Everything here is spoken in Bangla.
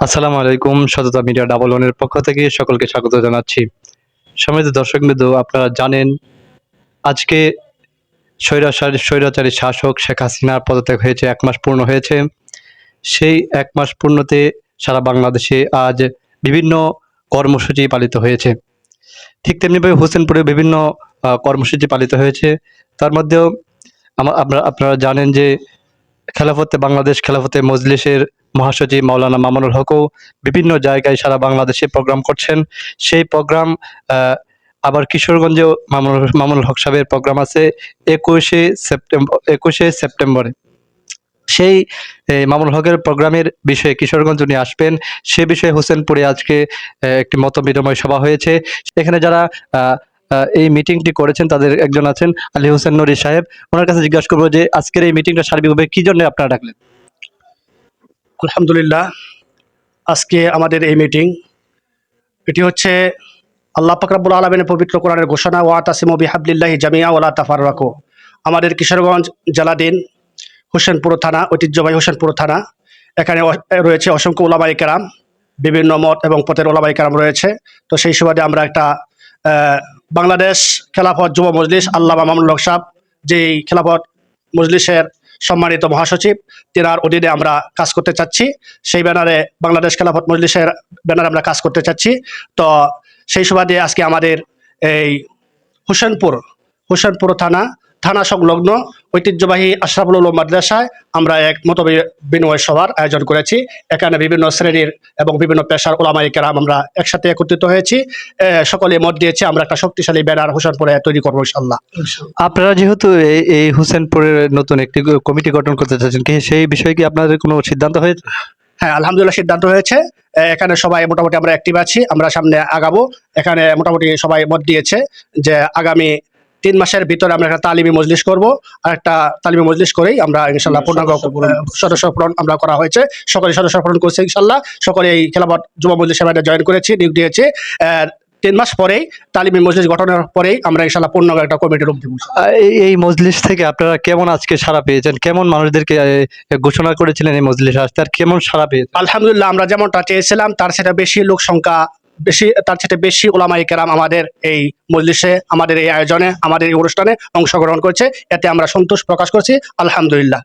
আসসালামু আলাইকুম। সততা মিডিয়া ডাবল ওয়ানের পক্ষ থেকে সকলকে স্বাগত জানাচ্ছি। সম্মানিত দর্শকবৃন্দ, আপনারা জানেন আজকে স্বৈরাচারী শাসক শেখ হাসিনার পদত্যাগ হয়েছে ১ মাস পূর্ণ হয়েছে। সেই ১ মাস পূর্ণতে সারা বাংলাদেশে আজ বিভিন্ন কর্মসূচি পালিত হয়েছে। ঠিক তেমনিভাবে হোসেনপুরে বিভিন্ন কর্মসূচি পালিত হয়েছে। তার মধ্যেও আপনারা জানেন যে বাংলাদেশ খেলাফতে মজলিসের মহাসচিব মাওলানা মামুনুল হকও বিভিন্ন জায়গায় সারা বাংলাদেশে প্রোগ্রাম করছেন। সেই প্রোগ্রাম আবার কিশোরগঞ্জেও মামুনুল হক সাহেবের প্রোগ্রাম আছে ২১শে সেপ্টেম্বরে। সেই মামুনুল হকের প্রোগ্রামের বিষয়ে কিশোরগঞ্জ উনি আসবেন, সে বিষয়ে হোসেনপুরে আজকে একটি মতবিনিময় সভা হয়েছে। এখানে যারা এই মিটিংটি করেছেন তাদের একজন আছেন আলী হোসেন নুরী সাহেব। ওনার কাছে জিজ্ঞাসা করবো যে আজকের এই মিটিংটা সার্বিকভাবে কি জন্য আপনারা ডাকলেন? আলহামদুলিল্লাহ, আজকে আমাদের এই মিটিং এটি হচ্ছে আল্লাহ পাক রব্বুল আলামিনের পবিত্র কোরআনের ঘোষণা, ওয়াতাসিমু বিহাবলিল্লাহি জামিআ ওয়া লা তাফাররাকু। আমাদের কিশোরগঞ্জ জেলাধীন হোসেনপুর থানা, ঐতিহ্যবাহী হোসেনপুর থানা, এখানে রয়েছে অসংখ্য ওলামায়ে কেরাম, বিভিন্ন মত এবং পথের ওলামায়ে কেরাম রয়েছে। তো সেই সুবাদে আমরা একটা বাংলাদেশ খেলাফত যুব মজলিস আল্লামা মামুনুল হক সাহেব, যেই খেলাফত মজলিসের সম্মানিত মহাসচিব, তেনার অধীনে আমরা কাজ করতে চাচ্ছি। সেই ব্যানারে বাংলাদেশ খেলাফত মজলিসের ব্যানারে আমরা কাজ করতে চাচ্ছি। তো সেই সুবাদে আজকে আমাদের এই হোসেনপুর থানা সংলগ্ন ঐতিহ্যবাহী আশরাফুল উলুম মাদ্রাসায় আমরা এক মত বিনিময় সভার আয়োজন করেছি। এখানে বিভিন্ন শ্রেণীর এবং বিভিন্ন পেশার ওলামায়ে কেরাম আমরা একসাথে একত্রিত হয়েছি। সকলে মত দিয়েছে আমরা একটা শক্তিশালী ব্যানার হোসেনপুরে তৈরি করবো ইনশাআল্লাহ। আপনারা যেহেতু এই হোসেনপুরের নতুন একটি কমিটি গঠন করতে চাচ্ছেন, কি সেই বিষয়ে কি আপনাদের কোনো সিদ্ধান্ত হয়েছে? হ্যাঁ, আলহামদুলিল্লাহ সিদ্ধান্ত হয়েছে। এখানে সবাই মোটামুটি আমরা অ্যাক্টিভ আছি, আমরা সামনে আগাবো। এখানে মোটামুটি সবাই মত দিয়েছে যে আগামী ৩ মাসের ভিতরে আমরা একটা তালিমি মজলিস করব। আর একটা তালিমি মজলিস করেই আমরা ইনশাল্লাহ পূর্ণাঙ্গ সদস্য পূরণ আমরা করা হয়েছে। সকলে সদস্য পূরণ করছে ইনশাল্লাহ। সকলে এই খেলাফত যুব মজলিসে জয়েন করেছি, নিয়োগ দিয়েছে। ৩ মাস পরেই তালিমি মজলিস গঠনের পরেই আমরা ইনশাল্লাহ পূর্ণাঙ্গ একটা কমিটির রূপ দিব। এই মজলিস থেকে আপনারা কেমন আজকে সাড়া পেয়েছেন? কেমন মানুষদেরকে ঘোষণা করেছিলেন এই মজলিসে আসতে, আর কেমন সাড়া পেয়েছেন? আলহামদুলিল্লাহ, আমরা যেমনটা চেয়েছিলাম তার সেটা বেশি লোক সংখ্যা, তার চেয়ে বেশি ওলামায়ে কেরাম আমাদের এই মজলিসে, আমাদের এই আয়োজনে, আমাদের এই অনুষ্ঠানে অংশগ্রহণ করছে। এতে আমরা সন্তোষ প্রকাশ করছি। আলহামদুলিল্লাহ।